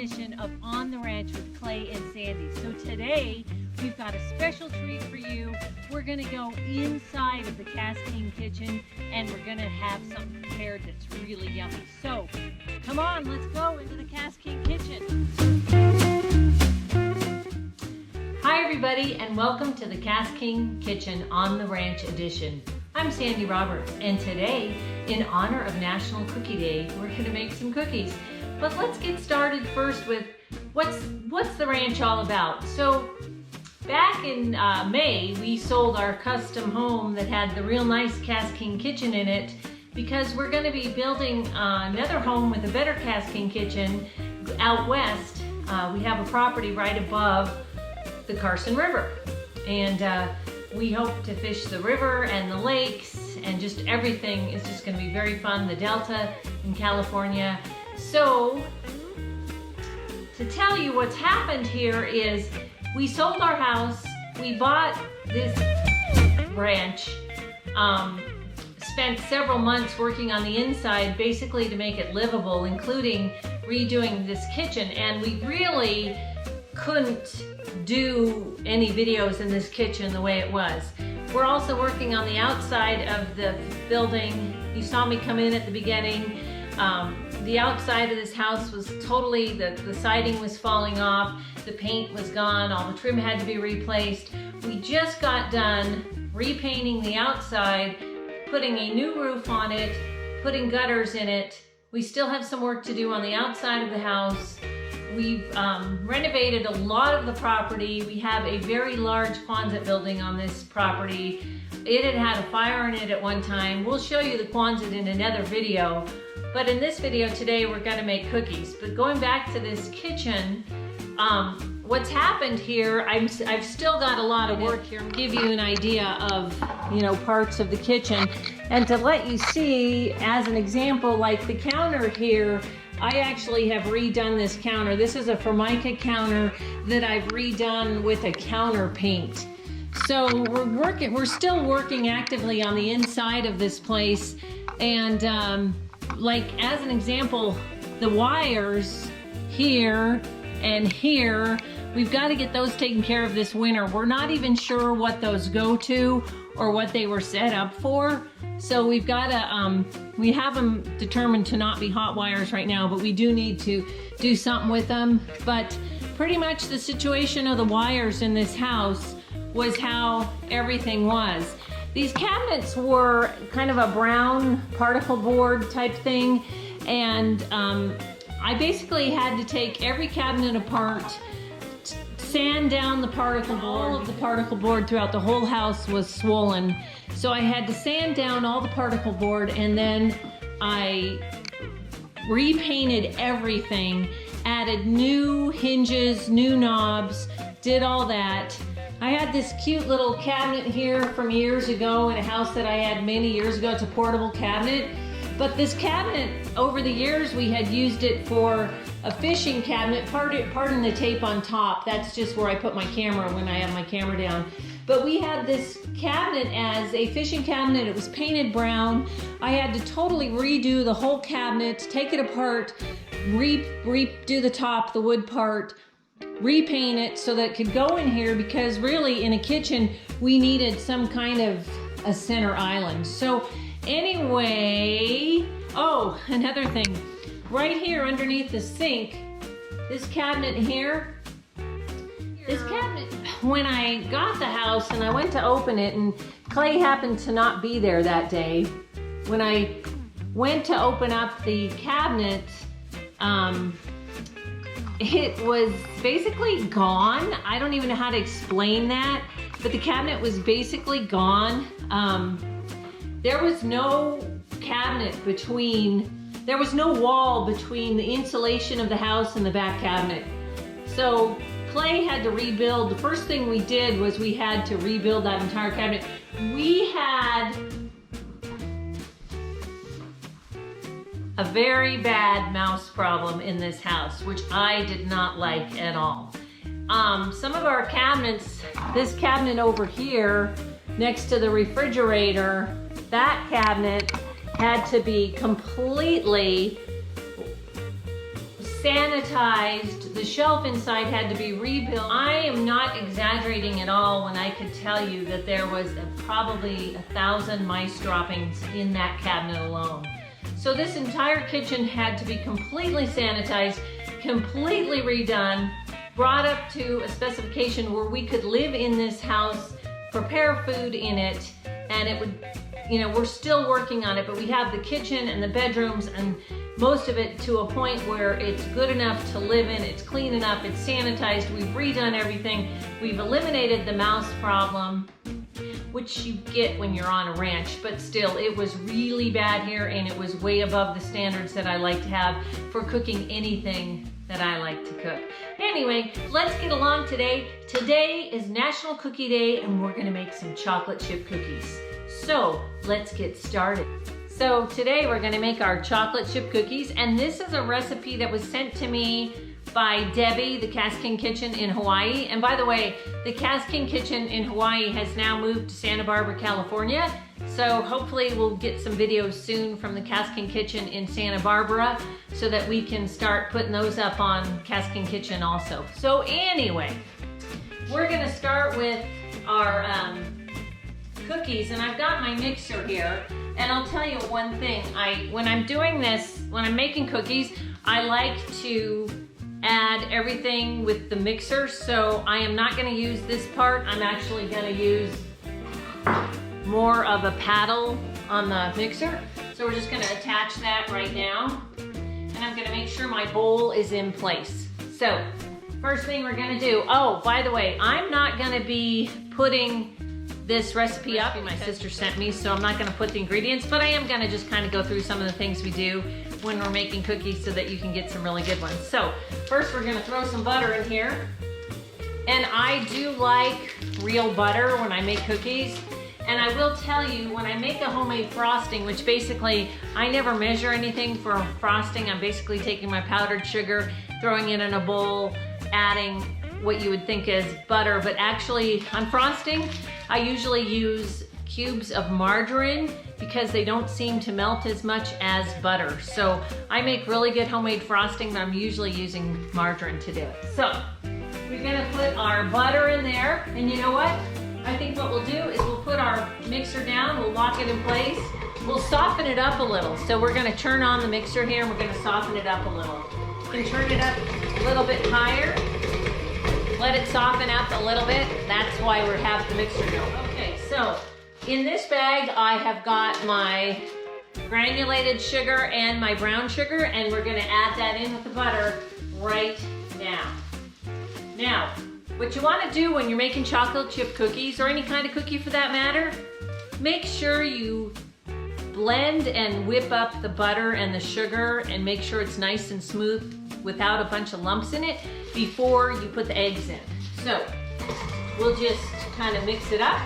edition of On the Ranch with Clay and Sandy. So today we've got a special treat for you. We're going to go inside of the KastKing kitchen and we're going to have something prepared that's really yummy. So come on, let's go into the KastKing kitchen. Hi everybody, and welcome to the KastKing kitchen On the Ranch edition. I'm Sandy Roberts, and today, in honor of National Cookie Day, we're going to make some cookies. But let's get started first with what's the ranch all about. So back in May, we sold our custom home that had the real nice KastKing kitchen in it because we're going to be building another home with a better KastKing kitchen out west. We have a property right above the Carson River, and we hope to fish the river and the lakes, and just everything is just going to be very fun. The Delta in California. So to tell you what's happened here is we sold our house, we bought this ranch, spent several months working on the inside basically to make it livable, including redoing this kitchen, and we really couldn't do any videos in this kitchen the way it was. We're also working on the outside of the building. You saw me come in at the beginning. The outside of this house was totally, the siding was falling off, the paint was gone, all the trim had to be replaced. We just got done repainting the outside, putting a new roof on it, putting gutters in it. We still have some work to do on the outside of the house. We've renovated a lot of the property. We have a very large Quonset building on this property. It had had a fire in it at one time. We'll show you the Quonset in another video. But in this video today, we're gonna make cookies. But going back to this kitchen, what's happened here, I've still got a lot of work here. I'll give you an idea of, parts of the kitchen. And to let you see, as an example, like the counter here, I actually have redone this counter. This is a Formica counter that I've redone with a counter paint. So we're still working actively on the inside of this place. And like as an example, the wires here and here, we've got to get those taken care of this winter. We're not even sure what those go to or what they were set up for. So we've got to, we have them determined to not be hot wires right now, but we do need to do something with them. But pretty much the situation of the wires in this house was how everything was. These cabinets were kind of a brown particle board type thing, and I basically had to take every cabinet apart, sand down the particle board. All of the particle board throughout the whole house was swollen. So I had to sand down all the particle board, and then I repainted everything, added new hinges, new knobs, did all that. I had this cute little cabinet here from years ago in a house that I had many years ago. It's a portable cabinet. But this cabinet, over the years, we had used it for a fishing cabinet. Pardon the tape on top. That's just where I put my camera when I have my camera down. But we had this cabinet as a fishing cabinet. It was painted brown. I had to totally redo the whole cabinet, take it apart, redo the top, the wood part, repaint it so that it could go in here, because really in a kitchen, we needed some kind of a center island. So anyway, oh, another thing, right here underneath the sink, this cabinet here, this cabinet, when I got the house and I went to open it, and Clay happened to not be there that day, when I went to open up the cabinet, it was basically gone. I don't even know how to explain that, but the cabinet was basically gone. There was no cabinet between, there was no wall between the insulation of the house and the back cabinet. So Clay had to rebuild. The first thing we did was we had to rebuild that entire cabinet. We had a very bad mouse problem in this house, which I did not like at all. Some of our cabinets, this cabinet over here next to the refrigerator, that cabinet had to be completely sanitized. The shelf inside had to be rebuilt. I am not exaggerating at all when I could tell you that there was probably 1,000 mice droppings in that cabinet alone. So this entire kitchen had to be completely sanitized, completely redone, brought up to a specification where we could live in this house, prepare food in it, and it would, you know, we're still working on it, but we have the kitchen and the bedrooms and most of it to a point where it's good enough to live in, it's clean enough, it's sanitized, we've redone everything, we've eliminated the mouse problem, which you get when you're on a ranch, but still, it was really bad here and it was way above the standards that I like to have for cooking anything that I like to cook. Anyway, let's get along today. Today is National Cookie Day and we're gonna make some chocolate chip cookies. So let's get started. So today we're gonna make our chocolate chip cookies, and this is a recipe that was sent to me by Debbie, the KastKing Kitchen in Hawaii. And by the way, the KastKing Kitchen in Hawaii has now moved to Santa Barbara, California. So hopefully we'll get some videos soon from the KastKing Kitchen in Santa Barbara so that we can start putting those up on KastKing Kitchen also. So anyway, we're gonna start with our cookies, and I've got my mixer here. And I'll tell you one thing, when I'm doing this, when I'm making cookies, I like to add everything with the mixer, so I am not gonna use this part. I'm actually gonna use more of a paddle on the mixer. So we're just gonna attach that right now. And I'm gonna make sure my bowl is in place. So, first thing we're gonna do, oh, by the way, I'm not gonna be putting this recipe up. My sister sent me, so I'm not gonna put the ingredients, but I am gonna just kind of go through some of the things we do when we're making cookies so that you can get some really good ones. So first we're gonna throw some butter in here. And I do like real butter when I make cookies. And I will tell you, when I make a homemade frosting, which basically I never measure anything for frosting, I'm basically taking my powdered sugar, throwing it in a bowl, adding what you would think is butter, but actually on frosting, I usually use cubes of margarine because they don't seem to melt as much as butter. So I make really good homemade frosting, but I'm usually using margarine to do it. So we're gonna put our butter in there, and you know what? I think what we'll do is we'll put our mixer down, we'll lock it in place, we'll soften it up a little. So we're gonna turn on the mixer here and we're gonna soften it up a little. You can turn it up a little bit higher. Let it soften up a little bit. That's why we have the mixer going. Okay, so in this bag, I have got my granulated sugar and my brown sugar, and we're gonna add that in with the butter right now. Now, what you wanna do when you're making chocolate chip cookies, or any kind of cookie for that matter, make sure you blend and whip up the butter and the sugar and make sure it's nice and smooth without a bunch of lumps in it before you put the eggs in. So we'll just kind of mix it up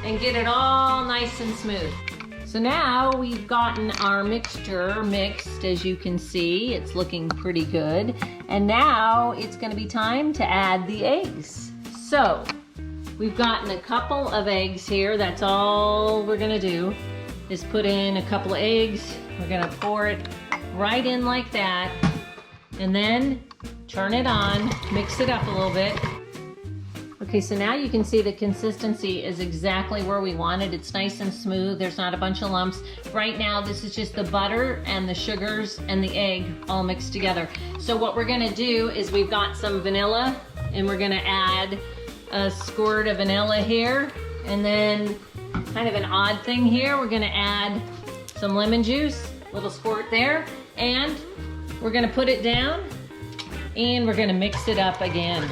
and get it all nice and smooth. So now we've gotten our mixture mixed, as you can see. It's looking pretty good. And now it's gonna be time to add the eggs. So we've gotten a couple of eggs here. That's all we're gonna do is put in a couple of eggs. We're gonna pour it right in like that. And then turn it on, mix it up a little bit. Okay, so now you can see the consistency is exactly where we want it. It's nice and smooth, there's not a bunch of lumps. Right now, this is just the butter and the sugars and the egg all mixed together. So what we're gonna do is we've got some vanilla, and we're gonna add a squirt of vanilla here. And then kind of an odd thing here, we're gonna add some lemon juice, a little squirt there. And we're gonna put it down and we're gonna mix it up again.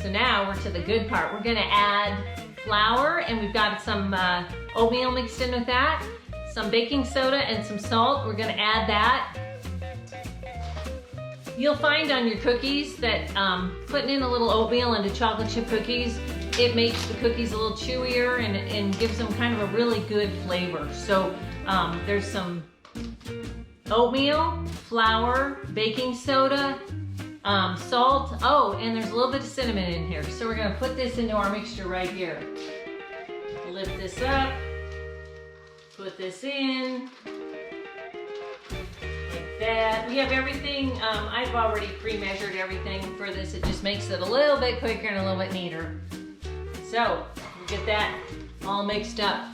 So now we're to the good part. We're gonna add flour, and we've got some oatmeal mixed in with that, some baking soda and some salt. We're gonna add that. You'll find on your cookies that putting in a little oatmeal into chocolate chip cookies, it makes the cookies a little chewier and gives them kind of a really good flavor. So there's some oatmeal, flour, baking soda, salt. Oh, and there's a little bit of cinnamon in here. So we're gonna put this into our mixture right here. Lift this up, put this in, like that. We have everything, I've already pre-measured everything for this. It just makes it a little bit quicker and a little bit neater. So, we'll get that all mixed up.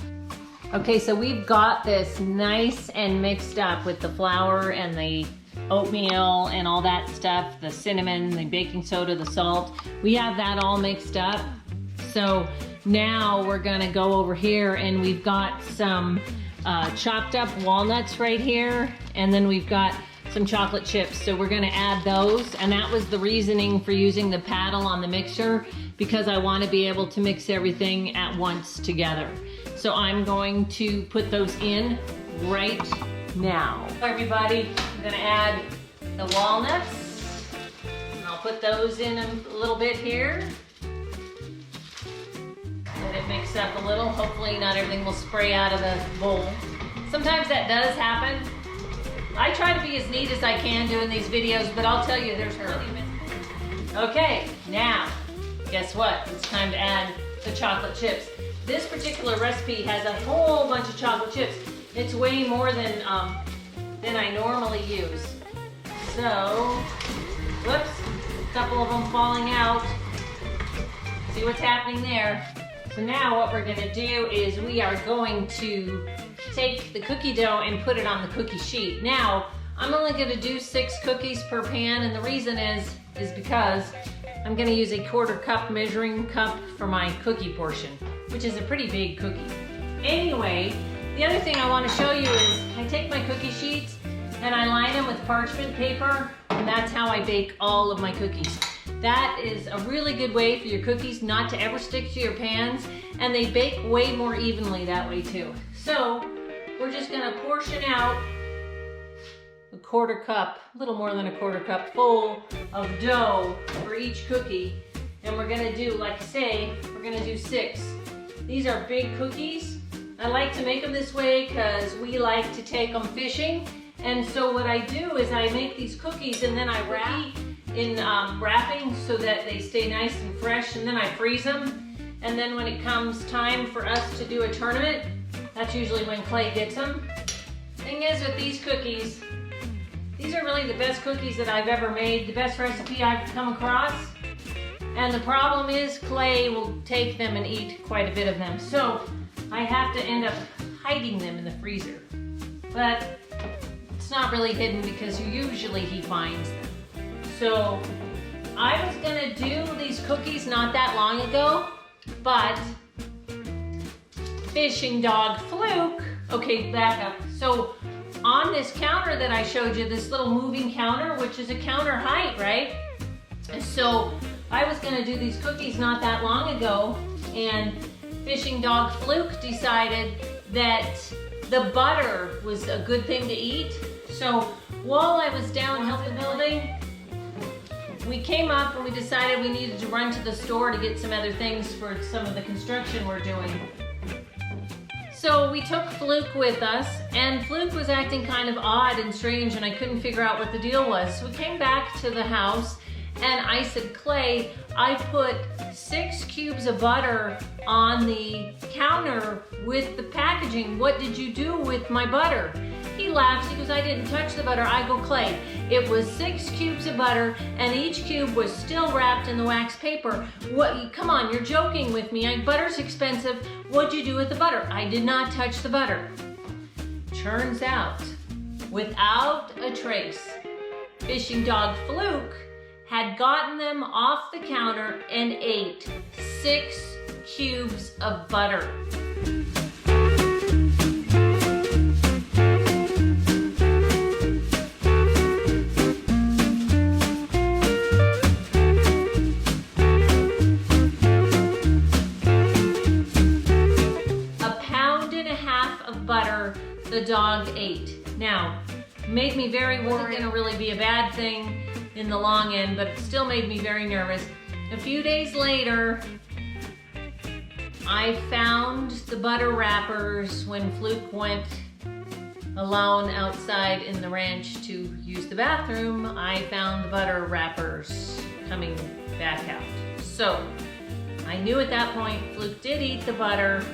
Okay, so we've got this nice and mixed up with the flour and the oatmeal and all that stuff, the cinnamon, the baking soda, the salt. We have that all mixed up. So now we're gonna go over here and we've got some chopped up walnuts right here, and then we've got some chocolate chips. So we're gonna add those, and that was the reasoning for using the paddle on the mixer, because I wanna be able to mix everything at once together. So I'm going to put those in right now. Everybody, I'm gonna add the walnuts, and I'll put those in a little bit here. Let it mix up a little. Hopefully not everything will spray out of the bowl. Sometimes that does happen. I try to be as neat as I can doing these videos, but I'll tell you, there's really missing. Okay, now, guess what? It's time to add the chocolate chips. This particular recipe has a whole bunch of chocolate chips. It's way more than I normally use. So, whoops, a couple of them falling out. See what's happening there? So now what we're gonna do is we are going to take the cookie dough and put it on the cookie sheet. Now, I'm only gonna do 6 cookies per pan, and the reason is because I'm gonna use a 1/4 cup measuring cup for my cookie portion, which is a pretty big cookie. Anyway, the other thing I wanna show you is I take my cookie sheets and I line them with parchment paper, and that's how I bake all of my cookies. That is a really good way for your cookies not to ever stick to your pans, and they bake way more evenly that way too. So we're just gonna portion out a 1/4 cup, a little more than a 1/4 cup full of dough for each cookie. And we're gonna do, like I say, we're gonna do 6. These are big cookies. I like to make them this way because we like to take them fishing. And so what I do is I make these cookies and then I wrap in wrapping so that they stay nice and fresh, and then I freeze them. And then when it comes time for us to do a tournament, that's usually when Clay gets them. Thing is with these cookies, these are really the best cookies that I've ever made, the best recipe I've come across. And the problem is Clay will take them and eat quite a bit of them. So I have to end up hiding them in the freezer. But it's not really hidden because usually he finds them. So I was gonna do these cookies not that long ago, but Fishing Dog Fluke, okay, back up. So on this counter that I showed you, this little moving counter, which is a counter height, right? So I was gonna do these cookies not that long ago, and Fishing Dog Fluke decided that the butter was a good thing to eat. So while I was down helping building, we came up and we decided we needed to run to the store to get some other things for some of the construction we're doing. So we took Fluke with us, and Fluke was acting kind of odd and strange, and I couldn't figure out what the deal was. So we came back to the house, and I said, Clay, I put 6 cubes of butter on the counter with the packaging. What did you do with my butter? He laughs, he goes, I didn't touch the butter. I go, Clay, it was 6 cubes of butter, and each cube was still wrapped in the wax paper. What? Come on, you're joking with me. Butter's expensive. What'd you do with the butter? I did not touch the butter. Turns out, without a trace, Fishing Dog Fluke had gotten them off the counter and ate 6 cubes of butter. The dog ate. Now, made me very worried. It wasn't gonna really be a bad thing in the long end, but it still made me very nervous. A few days later, I found the butter wrappers when Fluke went alone outside in the ranch to use the bathroom. I found the butter wrappers coming back out. So, I knew at that point Fluke did eat the butter.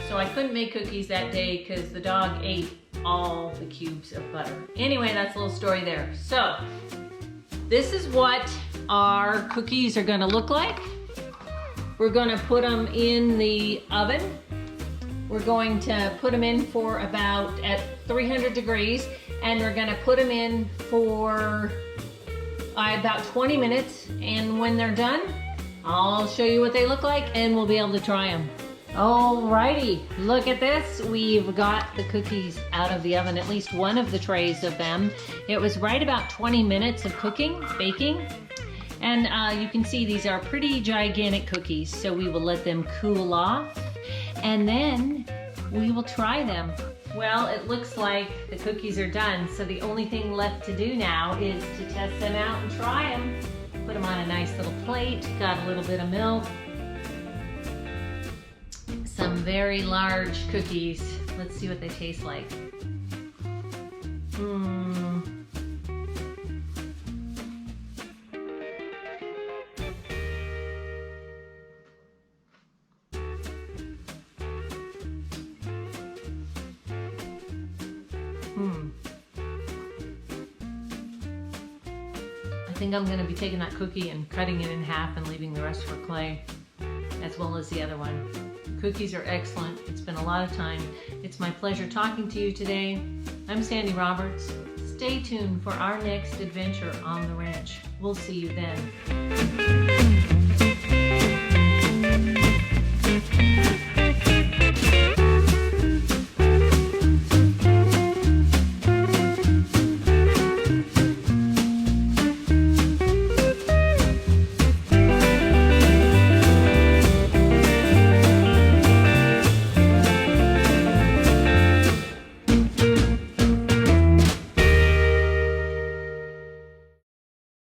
So I couldn't make cookies that day because the dog ate all the cubes of butter. Anyway, that's a little story there. So, this is what our cookies are gonna look like. We're gonna put them in the oven. We're going to put them in for about at 300 degrees, and we're gonna put them in for about 20 minutes. And when they're done, I'll show you what they look like and we'll be able to try them. Alrighty, look at this. We've got the cookies out of the oven, at least one of the trays of them. It was right about 20 minutes of baking. And you can see these are pretty gigantic cookies, so we will let them cool off and then we will try them. Well, it looks like the cookies are done, so the only thing left to do now is to test them out and try them. Put them on a nice little plate, got a little bit of milk. Some very large cookies. Let's see what they taste like. I think I'm going to be taking that cookie and cutting it in half and leaving the rest for Clay, as well as the other one. Cookies are excellent. It's been a lot of time. It's my pleasure talking to you today. I'm Sandy Roberts. Stay tuned for our next adventure on the ranch. We'll see you then.